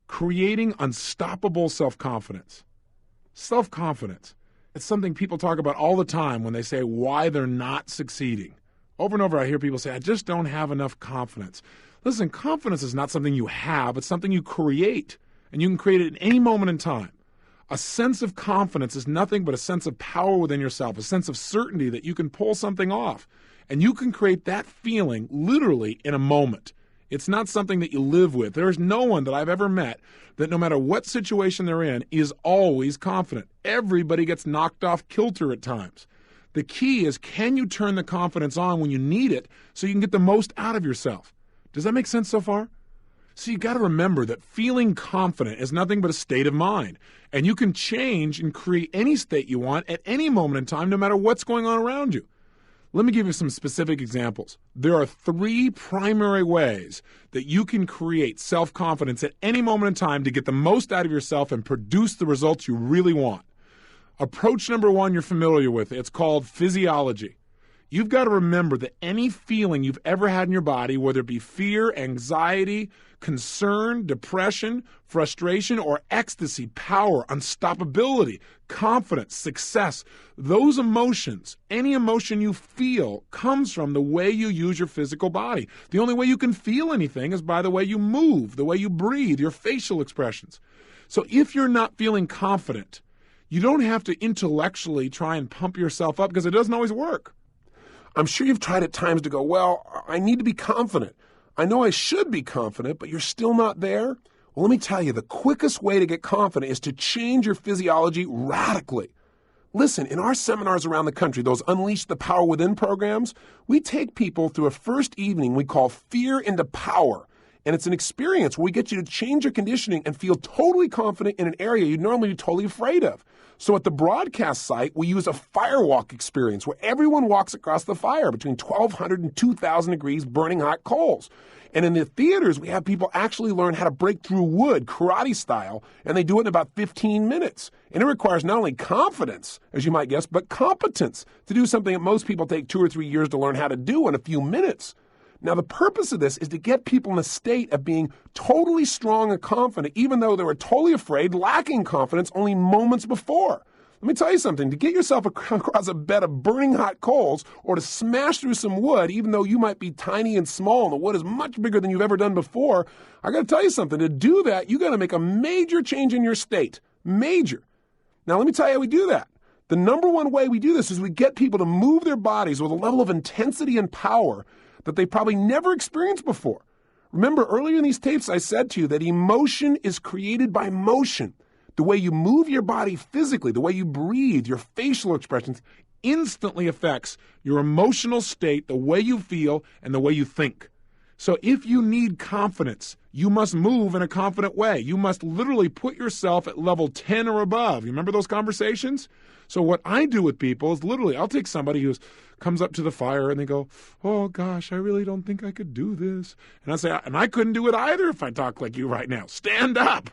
Creating unstoppable self-confidence. Self-confidence. It's something people talk about all the time when they say why they're not succeeding. Over and over I hear people say, I just don't have enough confidence. Listen, confidence is not something you have, it's something you create. And you can create it at any moment in time. A sense of confidence is nothing but a sense of power within yourself, a sense of certainty that you can pull something off. And you can create that feeling literally in a moment. It's not something that you live with. There's no one that I've ever met that no matter what situation they're in is always confident. Everybody gets knocked off kilter at times. The key is, can you turn the confidence on when you need it so you can get the most out of yourself? Does that make sense so far? So you got to remember that feeling confident is nothing but a state of mind. And you can change and create any state you want at any moment in time, no matter what's going on around you. Let me give you some specific examples. There are 3 primary ways that you can create self-confidence at any moment in time to get the most out of yourself and produce the results you really want. Approach number 1 you're familiar with. It's called physiology. You've got to remember that any feeling you've ever had in your body, whether it be fear, anxiety, concern, depression, frustration, or ecstasy, power, unstoppability, confidence, success, those emotions, any emotion you feel comes from the way you use your physical body. The only way you can feel anything is by the way you move, the way you breathe, your facial expressions. So if you're not feeling confident, you don't have to intellectually try and pump yourself up because it doesn't always work. I'm sure you've tried at times to go, well, I need to be confident. I know I should be confident, but you're still not there. Well, let me tell you, the quickest way to get confident is to change your physiology radically. Listen, in our seminars around the country, those Unleash the Power Within programs, we take people through a first evening we call Fear into Power. And it's an experience where we get you to change your conditioning and feel totally confident in an area you'd normally be totally afraid of. So at the broadcast site, we use a firewalk experience where everyone walks across the fire between 1,200 and 2,000 degrees burning hot coals. And in the theaters, we have people actually learn how to break through wood, karate style, and they do it in about 15 minutes. And it requires not only confidence, as you might guess, but competence to do something that most people take 2 or 3 years to learn how to do in a few minutes. Now, the purpose of this is to get people in a state of being totally strong and confident, even though they were totally afraid, lacking confidence only moments before. Let me tell you something. To get yourself across a bed of burning hot coals or to smash through some wood, even though you might be tiny and small and the wood is much bigger than you've ever done before, I got to tell you something. To do that, you got to make a major change in your state. Major. Now, let me tell you how we do that. The number one way we do this is we get people to move their bodies with a level of intensity and power that they probably never experienced before. Remember, earlier in these tapes, I said to you that emotion is created by motion. The way you move your body physically, the way you breathe, your facial expressions, instantly affects your emotional state, the way you feel, and the way you think. So if you need confidence, you must move in a confident way. You must literally put yourself at level 10 or above. You remember those conversations? So what I do with people is literally, I'll take somebody who comes up to the fire and they go, oh gosh, I really don't think I could do this. And I say, and I couldn't do it either if I talk like you right now. Stand up.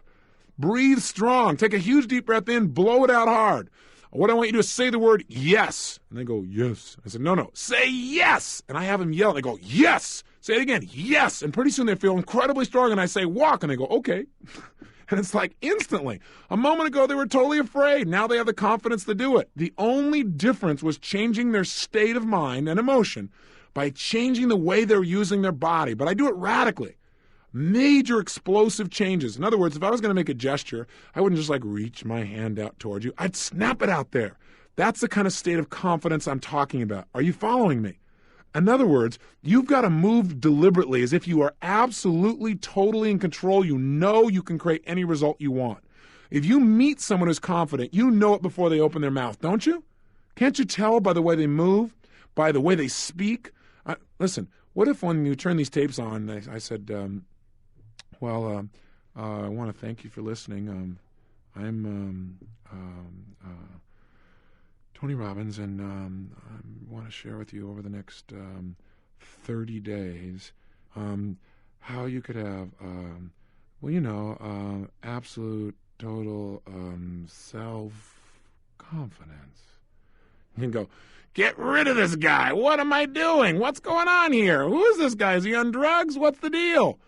Breathe strong. Take a huge deep breath in. Blow it out hard. What I want you to do is say the word yes. And they go, yes. I said, no, say yes. And I have them yell. And they go, yes. Say it again, yes. And pretty soon they feel incredibly strong. And I say, walk. And they go, okay. And it's like instantly. A moment ago, they were totally afraid. Now they have the confidence to do it. The only difference was changing their state of mind and emotion by changing the way they're using their body. But I do it radically. Major explosive changes. In other words, if I was going to make a gesture, I wouldn't just like reach my hand out towards you. I'd snap it out there. That's the kind of state of confidence I'm talking about. Are you following me? In other words, you've got to move deliberately as if you are absolutely, totally in control. You know you can create any result you want. If you meet someone who's confident, you know it before they open their mouth, don't you? Can't you tell by the way they move, by the way they speak? Listen, what if when you turn these tapes on, I said, I want to thank you for listening. I'm Tony Robbins, and I want to share with you over the next 30 days how you could have, absolute, total self-confidence. You can go, get rid of this guy. What am I doing? What's going on here? Who is this guy? Is he on drugs? What's the deal?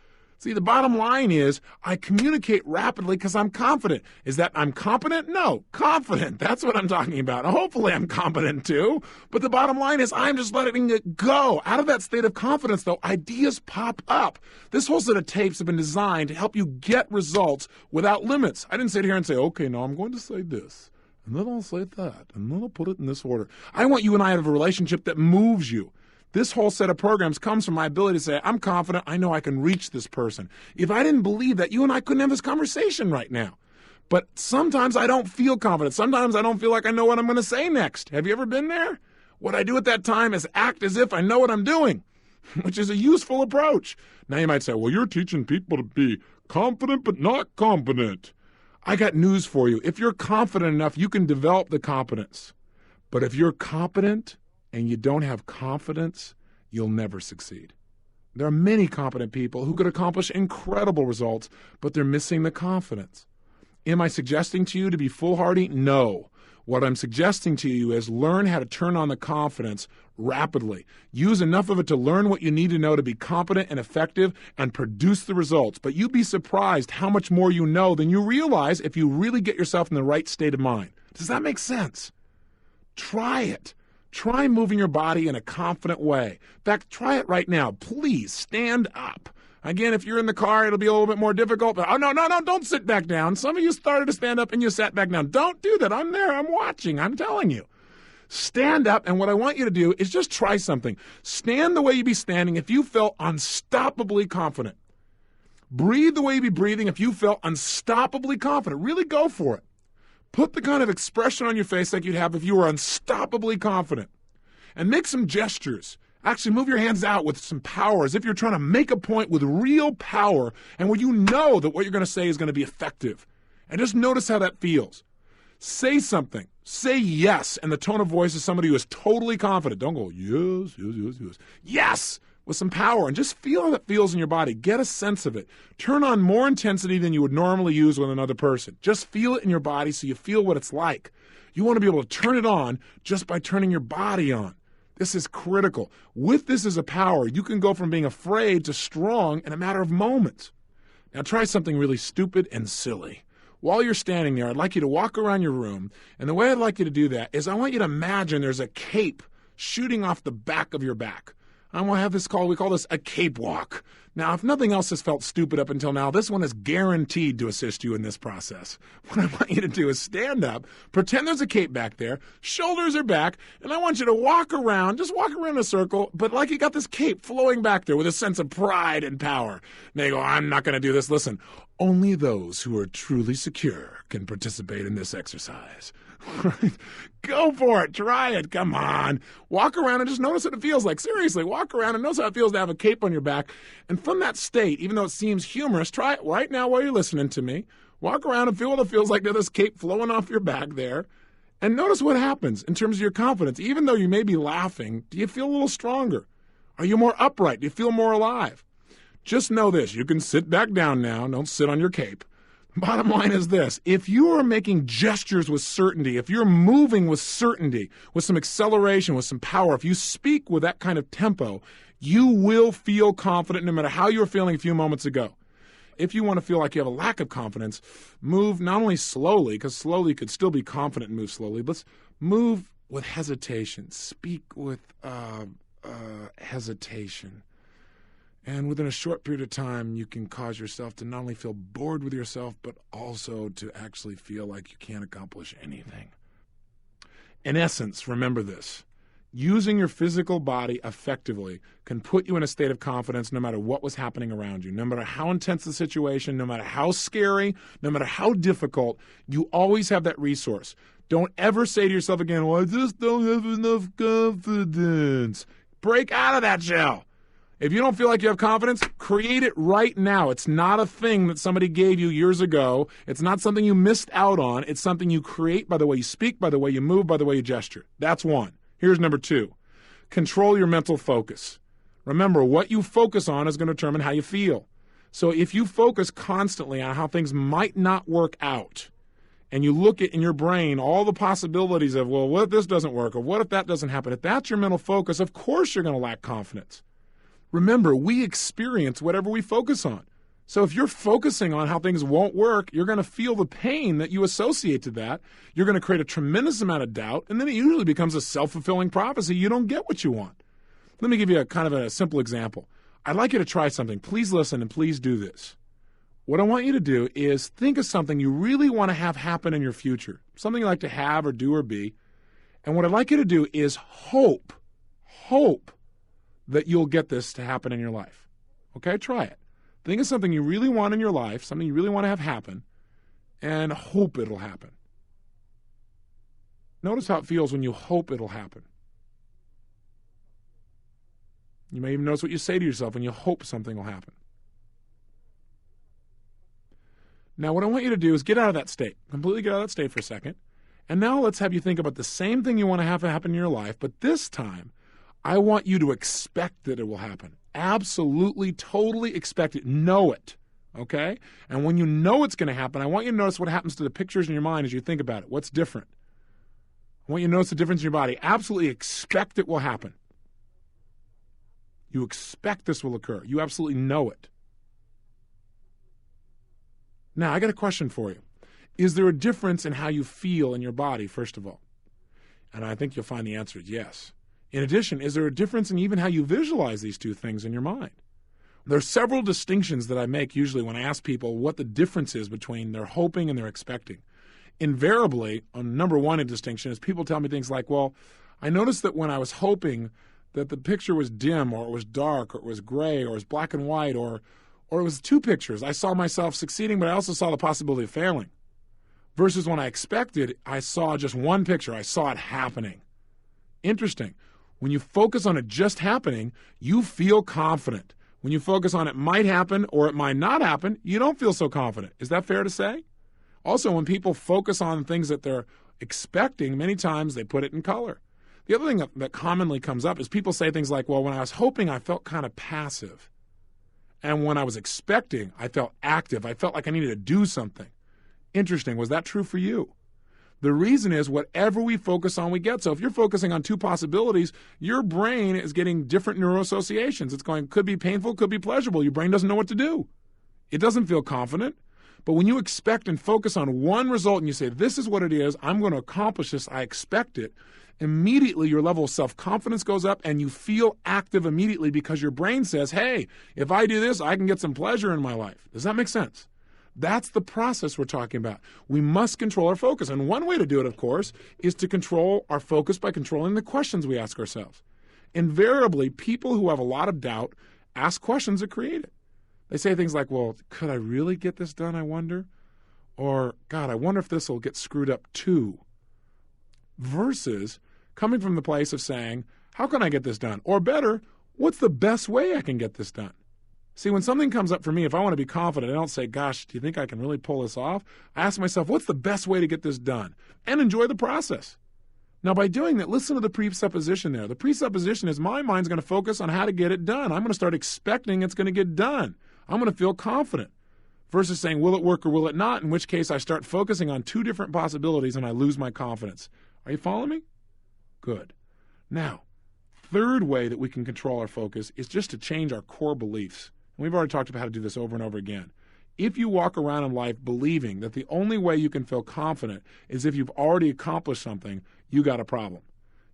See, the bottom line is I communicate rapidly because I'm confident. Is that I'm competent? No, confident. That's what I'm talking about. Hopefully I'm competent too. But the bottom line is I'm just letting it go. Out of that state of confidence, though, ideas pop up. This whole set of tapes have been designed to help you get results without limits. I didn't sit here and say, okay, now I'm going to say this, and then I'll say that, and then I'll put it in this order. I want you and I to have a relationship that moves you. This whole set of programs comes from my ability to say, I'm confident, I know I can reach this person. If I didn't believe that, you and I couldn't have this conversation right now. But sometimes I don't feel confident. Sometimes I don't feel like I know what I'm going to say next. Have you ever been there? What I do at that time is act as if I know what I'm doing, which is a useful approach. Now you might say, well, you're teaching people to be confident but not competent. I got news for you. If you're confident enough, you can develop the competence. But if you're competent and you don't have confidence, you'll never succeed. There are many competent people who could accomplish incredible results, but they're missing the confidence. Am I suggesting to you to be foolhardy? No. What I'm suggesting to you is learn how to turn on the confidence rapidly. Use enough of it to learn what you need to know to be competent and effective and produce the results. But you'd be surprised how much more you know than you realize if you really get yourself in the right state of mind. Does that make sense? Try it. Try moving your body in a confident way. In fact, try it right now. Please stand up. Again, if you're in the car, it'll be a little bit more difficult. But no, don't sit back down. Some of you started to stand up and you sat back down. Don't do that. I'm there. I'm watching. I'm telling you. Stand up, and what I want you to do is just try something. Stand the way you'd be standing if you felt unstoppably confident. Breathe the way you'd be breathing if you felt unstoppably confident. Really go for it. Put the kind of expression on your face like you'd have if you were unstoppably confident. And make some gestures. Actually, move your hands out with some power as if you're trying to make a point with real power and where you know that what you're going to say is going to be effective. And just notice how that feels. Say something. Say yes in the tone of voice of somebody who is totally confident. Don't go, yes, yes, yes, yes. Yes! With some power, and just feel how that feels in your body. Get a sense of it. Turn on more intensity than you would normally use with another person. Just feel it in your body so you feel what it's like. You want to be able to turn it on just by turning your body on. This is critical. With this as a power, you can go from being afraid to strong in a matter of moments. Now try something really stupid and silly. While you're standing there, I'd like you to walk around your room, and the way I'd like you to do that is I want you to imagine there's a cape shooting off the back of your back. I'm going to have this we call this a cape walk. Now, if nothing else has felt stupid up until now, this one is guaranteed to assist you in this process. What I want you to do is stand up, pretend there's a cape back there, shoulders are back, and I want you to walk around, just walk around in a circle, but like you got this cape flowing back there with a sense of pride and power. Now you go, I'm not going to do this. Listen, only those who are truly secure can participate in this exercise. Go for it. Try it. Come on. Walk around and just notice what it feels like. Seriously, walk around and notice how it feels to have a cape on your back. And from that state, even though it seems humorous, try it right now while you're listening to me. Walk around and feel what it feels like to have this cape flowing off your back there. And notice what happens in terms of your confidence. Even though you may be laughing, do you feel a little stronger? Are you more upright? Do you feel more alive? Just know this. You can sit back down now. Don't sit on your cape. Bottom line is this. If you are making gestures with certainty, if you're moving with certainty, with some acceleration, with some power, if you speak with that kind of tempo, you will feel confident no matter how you were feeling a few moments ago. If you want to feel like you have a lack of confidence, move not only slowly, because slowly could still be confident and move slowly, but move with hesitation. Speak with hesitation. And within a short period of time, you can cause yourself to not only feel bored with yourself, but also to actually feel like you can't accomplish anything. In essence, remember this. Using your physical body effectively can put you in a state of confidence no matter what was happening around you. No matter how intense the situation, no matter how scary, no matter how difficult, you always have that resource. Don't ever say to yourself again, well, I just don't have enough confidence. Break out of that shell. If you don't feel like you have confidence, create it right now. It's not a thing that somebody gave you years ago. It's not something you missed out on. It's something you create by the way you speak, by the way you move, by the way you gesture. That's one. Here's number two. Control your mental focus. Remember, what you focus on is going to determine how you feel. So if you focus constantly on how things might not work out, and you look at in your brain all the possibilities of, well, what if this doesn't work, or what if that doesn't happen? If that's your mental focus, of course you're going to lack confidence. Remember, we experience whatever we focus on. So if you're focusing on how things won't work, you're going to feel the pain that you associate to that. You're going to create a tremendous amount of doubt, and then it usually becomes a self-fulfilling prophecy. You don't get what you want. Let me give you a kind of a simple example. I'd like you to try something. Please listen and please do this. What I want you to do is think of something you really want to have happen in your future, something you like to have or do or be. And what I'd like you to do is hope that you'll get this to happen in your life. Okay, try it. Think of something you really want in your life, something you really want to have happen, and hope it'll happen. Notice how it feels when you hope it'll happen. You may even notice what you say to yourself when you hope something will happen. Now, what I want you to do is get out of that state. Completely get out of that state for a second. And now let's have you think about the same thing you want to have happen in your life, but this time, I want you to expect that it will happen. Absolutely, totally expect it. Know it, okay? And when you know it's going to happen, I want you to notice what happens to the pictures in your mind as you think about it. What's different? I want you to notice the difference in your body. Absolutely expect it will happen. You expect this will occur. You absolutely know it. Now, I got a question for you. Is there a difference in how you feel in your body, first of all? And I think you'll find the answer is yes. In addition, is there a difference in even how you visualize these two things in your mind? There are several distinctions that I make usually when I ask people what the difference is between their hoping and their expecting. Invariably, number one distinction is people tell me things like, well, I noticed that when I was hoping that the picture was dim or it was dark or it was gray or it was black and white or it was two pictures. I saw myself succeeding, but I also saw the possibility of failing. Versus when I expected, I saw just one picture. I saw it happening. Interesting. When you focus on it just happening, you feel confident. When you focus on it might happen or it might not happen, you don't feel so confident. Is that fair to say? Also, when people focus on things that they're expecting, many times they put it in color. The other thing that commonly comes up is people say things like, well, when I was hoping, I felt kind of passive. And when I was expecting, I felt active. I felt like I needed to do something. Interesting. Was that true for you? The reason is whatever we focus on, we get. So if you're focusing on two possibilities, your brain is getting different neuroassociations. It's going, could be painful, could be pleasurable. Your brain doesn't know what to do. It doesn't feel confident. But when you expect and focus on one result and you say, this is what it is, I'm going to accomplish this, I expect it, immediately your level of self-confidence goes up and you feel active immediately because your brain says, hey, if I do this, I can get some pleasure in my life. Does that make sense? That's the process we're talking about. We must control our focus. And one way to do it, of course, is to control our focus by controlling the questions we ask ourselves. Invariably, people who have a lot of doubt ask questions that create it. They say things like, well, could I really get this done, I wonder? Or, God, I wonder if this will get screwed up too. Versus coming from the place of saying, how can I get this done? Or better, what's the best way I can get this done? See, when something comes up for me, if I want to be confident, I don't say, gosh, do you think I can really pull this off? I ask myself, what's the best way to get this done? And enjoy the process. Now, by doing that, listen to the presupposition there. The presupposition is my mind's going to focus on how to get it done. I'm going to start expecting it's going to get done. I'm going to feel confident. Versus saying, will it work or will it not? In which case, I start focusing on two different possibilities and I lose my confidence. Are you following me? Good. Now, third way that we can control our focus is just to change our core beliefs. And we've already talked about how to do this over and over again. If you walk around in life believing that the only way you can feel confident is if you've already accomplished something, you got a problem.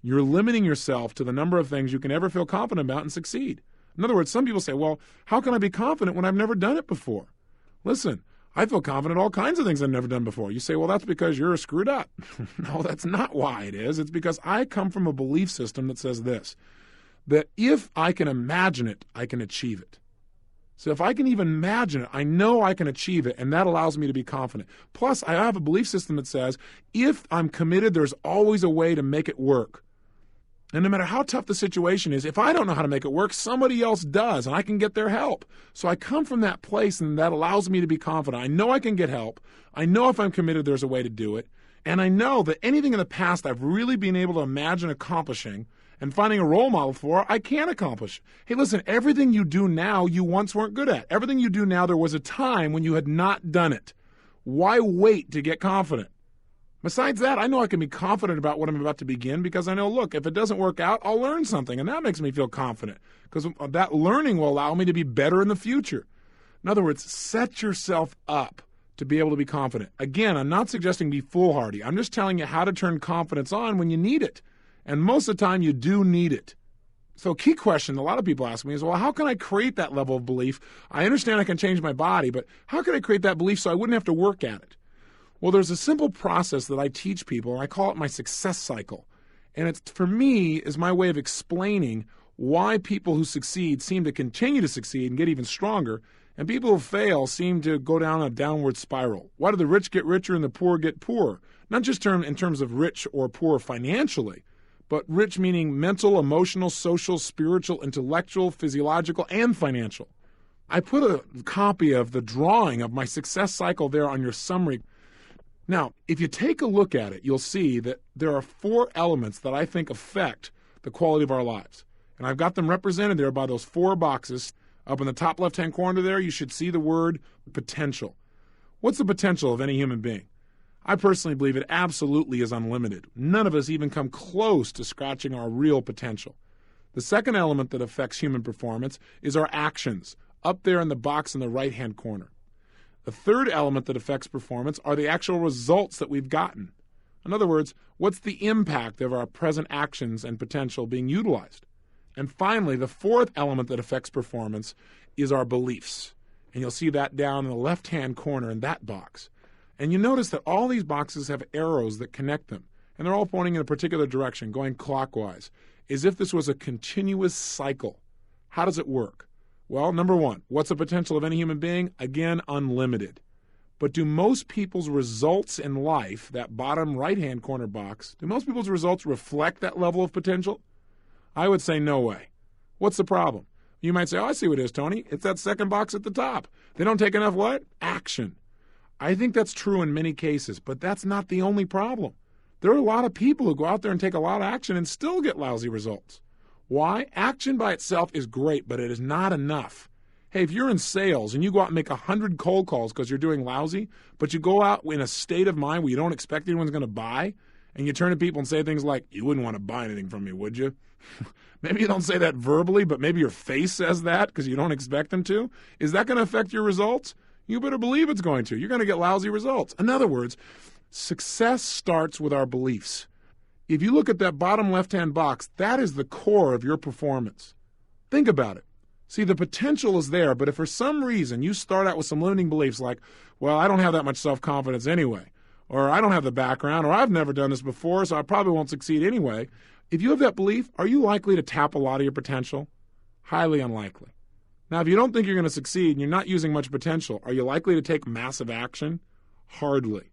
You're limiting yourself to the number of things you can ever feel confident about and succeed. In other words, some people say, well, how can I be confident when I've never done it before? Listen, I feel confident in all kinds of things I've never done before. You say, well, that's because you're screwed up. No, that's not why it is. It's because I come from a belief system that says this, that if I can imagine it, I can achieve it. So if I can even imagine it, I know I can achieve it, and that allows me to be confident. Plus, I have a belief system that says, if I'm committed, there's always a way to make it work. And no matter how tough the situation is, if I don't know how to make it work, somebody else does, and I can get their help. So I come from that place, and that allows me to be confident. I know I can get help. I know if I'm committed, there's a way to do it. And I know that anything in the past I've really been able to imagine accomplishing, and finding a role model for, I can accomplish. Hey, listen, everything you do now, you once weren't good at. Everything you do now, there was a time when you had not done it. Why wait to get confident? Besides that, I know I can be confident about what I'm about to begin because I know, look, if it doesn't work out, I'll learn something, and that makes me feel confident because that learning will allow me to be better in the future. In other words, set yourself up to be able to be confident. Again, I'm not suggesting be foolhardy. I'm just telling you how to turn confidence on when you need it. And most of the time, you do need it. So a key question a lot of people ask me is, well, how can I create that level of belief? I understand I can change my body, but how can I create that belief so I wouldn't have to work at it? Well, there's a simple process that I teach people, and I call it my success cycle. And it's, for me, is my way of explaining why people who succeed seem to continue to succeed and get even stronger, and people who fail seem to go down a downward spiral. Why do the rich get richer and the poor get poorer? Not just in terms of rich or poor financially, but rich meaning mental, emotional, social, spiritual, intellectual, physiological, and financial. I put a copy of the drawing of my success cycle there on your summary. Now, if you take a look at it, you'll see that there are 4 elements that I think affect the quality of our lives. And I've got them represented there by those 4 boxes. Up in the top left-hand corner there, you should see the word potential. What's the potential of any human being? I personally believe it absolutely is unlimited. None of us even come close to scratching our real potential. The second element that affects human performance is our actions, up there in the box in the right-hand corner. The third element that affects performance are the actual results that we've gotten. In other words, what's the impact of our present actions and potential being utilized? And finally, the fourth element that affects performance is our beliefs. And you'll see that down in the left-hand corner in that box. And you notice that all these boxes have arrows that connect them. And they're all pointing in a particular direction, going clockwise, as if this was a continuous cycle. How does it work? Well, number one, what's the potential of any human being? Again, unlimited. But do most people's results in life, that bottom right-hand corner box, do most people's results reflect that level of potential? I would say no way. What's the problem? You might say, oh, I see what it is, Tony. It's that second box at the top. They don't take enough what? Action. I think that's true in many cases, but that's not the only problem. There are a lot of people who go out there and take a lot of action and still get lousy results. Why? Action by itself is great, but it is not enough. Hey, if you're in sales and you go out and make 100 cold calls because you're doing lousy, but you go out in a state of mind where you don't expect anyone's going to buy, and you turn to people and say things like, you wouldn't want to buy anything from me, would you? Maybe you don't say that verbally, but maybe your face says that because you don't expect them to. Is that going to affect your results? You better believe it's going to. You're going to get lousy results. In other words, success starts with our beliefs. If you look at that bottom left-hand box, that is the core of your performance. Think about it. See, the potential is there, but if for some reason you start out with some limiting beliefs like, well, I don't have that much self-confidence anyway, or I don't have the background, or I've never done this before, so I probably won't succeed anyway. If you have that belief, are you likely to tap a lot of your potential? Highly unlikely. Now, if you don't think you're going to succeed and you're not using much potential, are you likely to take massive action? Hardly.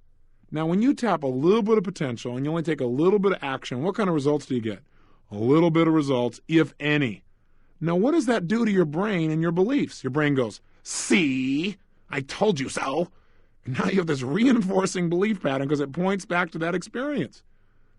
Now, when you tap a little bit of potential and you only take a little bit of action, what kind of results do you get? A little bit of results, if any. Now, what does that do to your brain and your beliefs? Your brain goes, see, I told you so. And now you have this reinforcing belief pattern because it points back to that experience.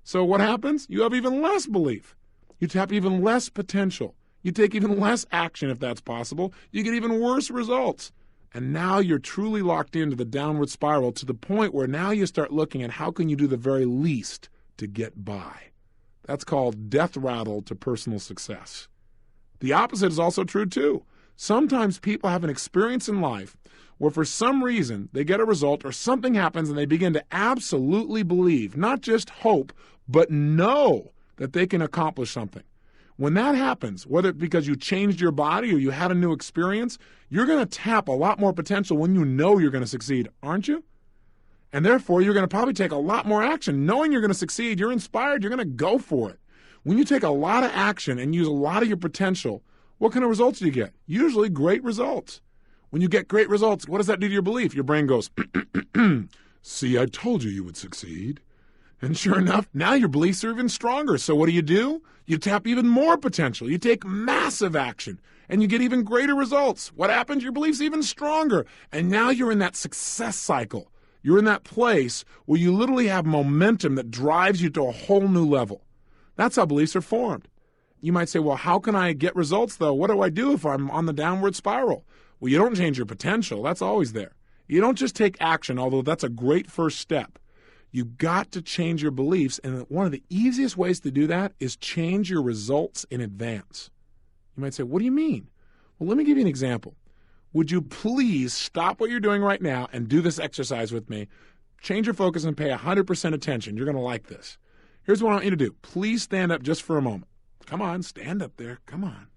So what happens? You have even less belief. You tap even less potential. You take even less action if that's possible. You get even worse results. And now you're truly locked into the downward spiral to the point where now you start looking at how can you do the very least to get by. That's called death rattle to personal success. The opposite is also true too. Sometimes people have an experience in life where for some reason they get a result or something happens and they begin to absolutely believe, not just hope, but know that they can accomplish something. When that happens, whether it's because you changed your body or you had a new experience, you're going to tap a lot more potential when you know you're going to succeed, aren't you? And therefore, you're going to probably take a lot more action. Knowing you're going to succeed, you're inspired, you're going to go for it. When you take a lot of action and use a lot of your potential, what kind of results do you get? Usually great results. When you get great results, what does that do to your belief? Your brain goes, see, I told you you would succeed. And sure enough, now your beliefs are even stronger. So what do? You tap even more potential. You take massive action, and you get even greater results. What happens? Your beliefs even stronger. And now you're in that success cycle. You're in that place where you literally have momentum that drives you to a whole new level. That's how beliefs are formed. You might say, well, how can I get results, though? What do I do if I'm on the downward spiral? Well, you don't change your potential. That's always there. You don't just take action, although that's a great first step. You've got to change your beliefs, and one of the easiest ways to do that is change your results in advance. You might say, what do you mean? Well, let me give you an example. Would you please stop what you're doing right now and do this exercise with me? Change your focus and pay 100% attention. You're going to like this. Here's what I want you to do. Please stand up just for a moment. Come on, stand up there. Come on.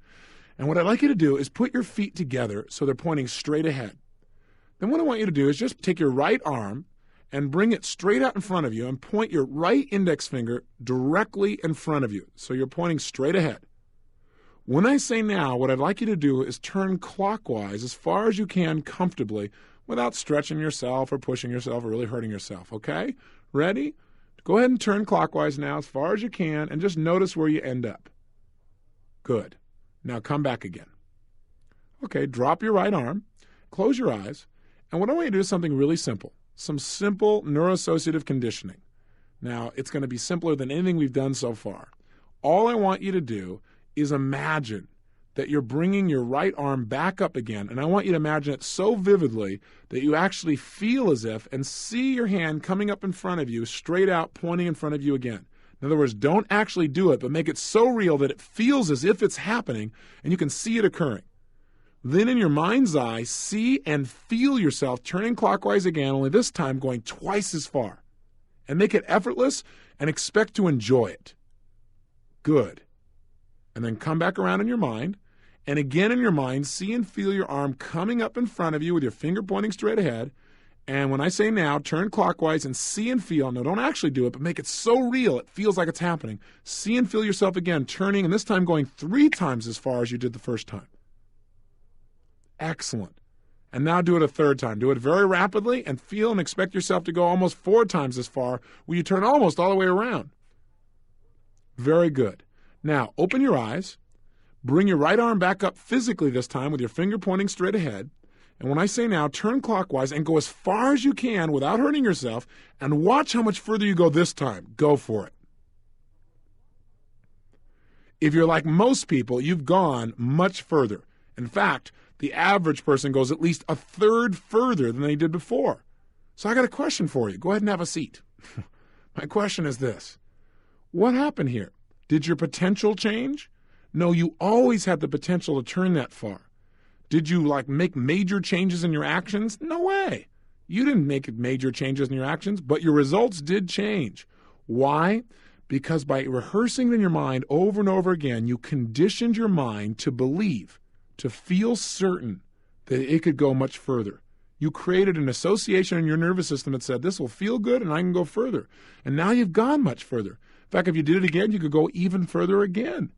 And what I'd like you to do is put your feet together so they're pointing straight ahead. Then what I want you to do is just take your right arm and bring it straight out in front of you and point your right index finger directly in front of you. So you're pointing straight ahead. When I say now, what I'd like you to do is turn clockwise as far as you can comfortably without stretching yourself or pushing yourself or really hurting yourself, okay? Ready? Go ahead and turn clockwise now as far as you can and just notice where you end up. Good. Now come back again. Okay, drop your right arm, close your eyes, and what I want you to do is something really simple, some simple neuroassociative conditioning. Now, it's going to be simpler than anything we've done so far. All I want you to do is imagine that you're bringing your right arm back up again, and I want you to imagine it so vividly that you actually feel as if and see your hand coming up in front of you, straight out, pointing in front of you again. In other words, don't actually do it, but make it so real that it feels as if it's happening and you can see it occurring. Then in your mind's eye, see and feel yourself turning clockwise again, only this time going twice as far. And make it effortless and expect to enjoy it. Good. And then come back around in your mind, and again in your mind, see and feel your arm coming up in front of you with your finger pointing straight ahead. And when I say now, turn clockwise and see and feel. No, don't actually do it, but make it so real it feels like it's happening. See and feel yourself again, turning, and this time going 3 times as far as you did the first time. Excellent. And now do it a 3rd time. Do it very rapidly and feel and expect yourself to go almost 4 times as far where you turn almost all the way around. Very good. Now, open your eyes. Bring your right arm back up physically this time with your finger pointing straight ahead. And when I say now, turn clockwise and go as far as you can without hurting yourself, and watch how much further you go this time. Go for it. If you're like most people, you've gone much further. In fact, the average person goes at least 1/3 further than they did before. So I got a question for you. Go ahead and have a seat. My question is this. What happened here? Did your potential change? No, you always had the potential to turn that far. Did you make major changes in your actions? No way. You didn't make major changes in your actions, but your results did change. Why? Because by rehearsing in your mind over and over again, you conditioned your mind to believe, to feel certain that it could go much further. You created an association in your nervous system that said, this will feel good and I can go further. And now you've gone much further. In fact, if you did it again, you could go even further again.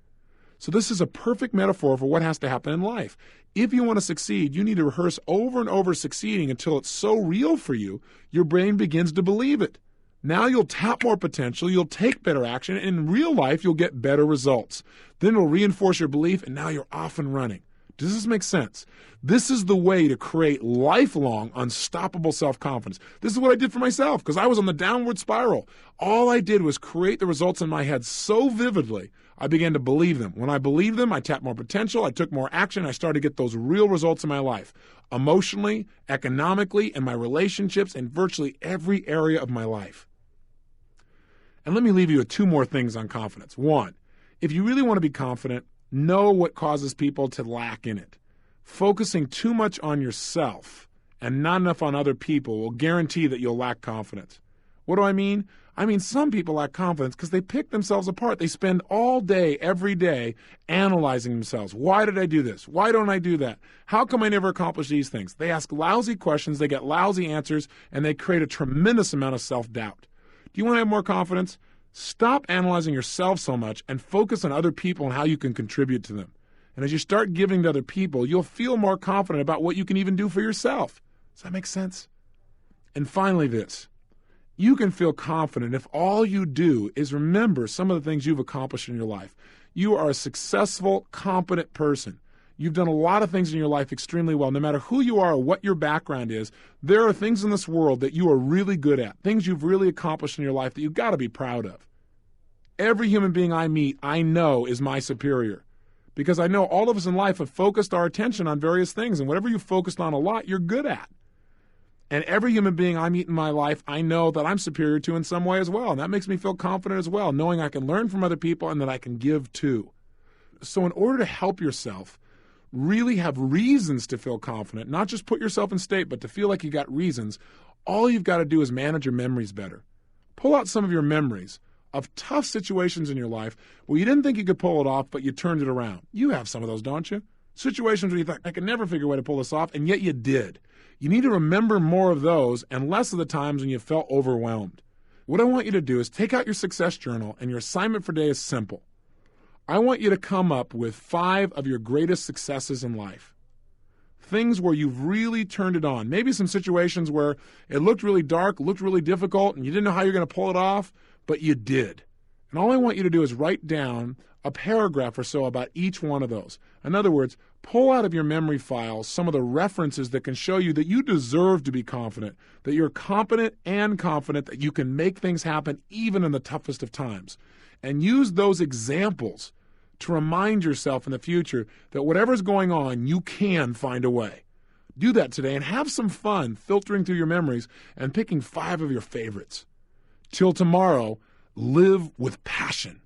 So this is a perfect metaphor for what has to happen in life. If you want to succeed, you need to rehearse over and over succeeding until it's so real for you, your brain begins to believe it. Now you'll tap more potential, you'll take better action, and in real life, you'll get better results. Then it'll reinforce your belief, and now you're off and running. Does this make sense? This is the way to create lifelong, unstoppable self-confidence. This is what I did for myself because I was on the downward spiral. All I did was create the results in my head so vividly, I began to believe them. When I believed them, I tapped more potential, I took more action, I started to get those real results in my life, emotionally, economically, in my relationships, and virtually every area of my life. And let me leave you with 2 more things on confidence. 1, if you really want to be confident, know what causes people to lack in it. Focusing too much on yourself and not enough on other people will guarantee that you'll lack confidence. What do I mean? I mean, some people lack confidence because they pick themselves apart. They spend all day, every day, analyzing themselves. Why did I do this? Why don't I do that? How come I never accomplish these things? They ask lousy questions, they get lousy answers, and they create a tremendous amount of self-doubt. Do you want to have more confidence? Stop analyzing yourself so much and focus on other people and how you can contribute to them. And as you start giving to other people, you'll feel more confident about what you can even do for yourself. Does that make sense? And finally this, you can feel confident if all you do is remember some of the things you've accomplished in your life. You are a successful, competent person. You've done a lot of things in your life extremely well. No matter who you are or what your background is, there are things in this world that you are really good at, things you've really accomplished in your life that you've got to be proud of. Every human being I meet, I know is my superior. Because I know all of us in life have focused our attention on various things, and whatever you focused on a lot, you're good at. And every human being I meet in my life, I know that I'm superior to in some way as well. And that makes me feel confident as well, knowing I can learn from other people and that I can give too. So in order to help yourself really have reasons to feel confident, not just put yourself in state, but to feel like you got reasons, all you've got to do is manage your memories better. Pull out some of your memories of tough situations in your life where you didn't think you could pull it off, but you turned it around. You have some of those, don't you? Situations where you thought, I could never figure a way to pull this off, and yet you did. You need to remember more of those and less of the times when you felt overwhelmed. What I want you to do is take out your success journal, and your assignment for today is simple. I want you to come up with 5 of your greatest successes in life. Things where you've really turned it on. Maybe some situations where it looked really dark, looked really difficult, and you didn't know how you're going to pull it off, but you did. And all I want you to do is write down a paragraph or so about each one of those. In other words, pull out of your memory files some of the references that can show you that you deserve to be confident, that you're competent and confident that you can make things happen even in the toughest of times. And use those examples to remind yourself in the future that whatever's going on, you can find a way. Do that today and have some fun filtering through your memories and picking 5 of your favorites. Till tomorrow, live with passion.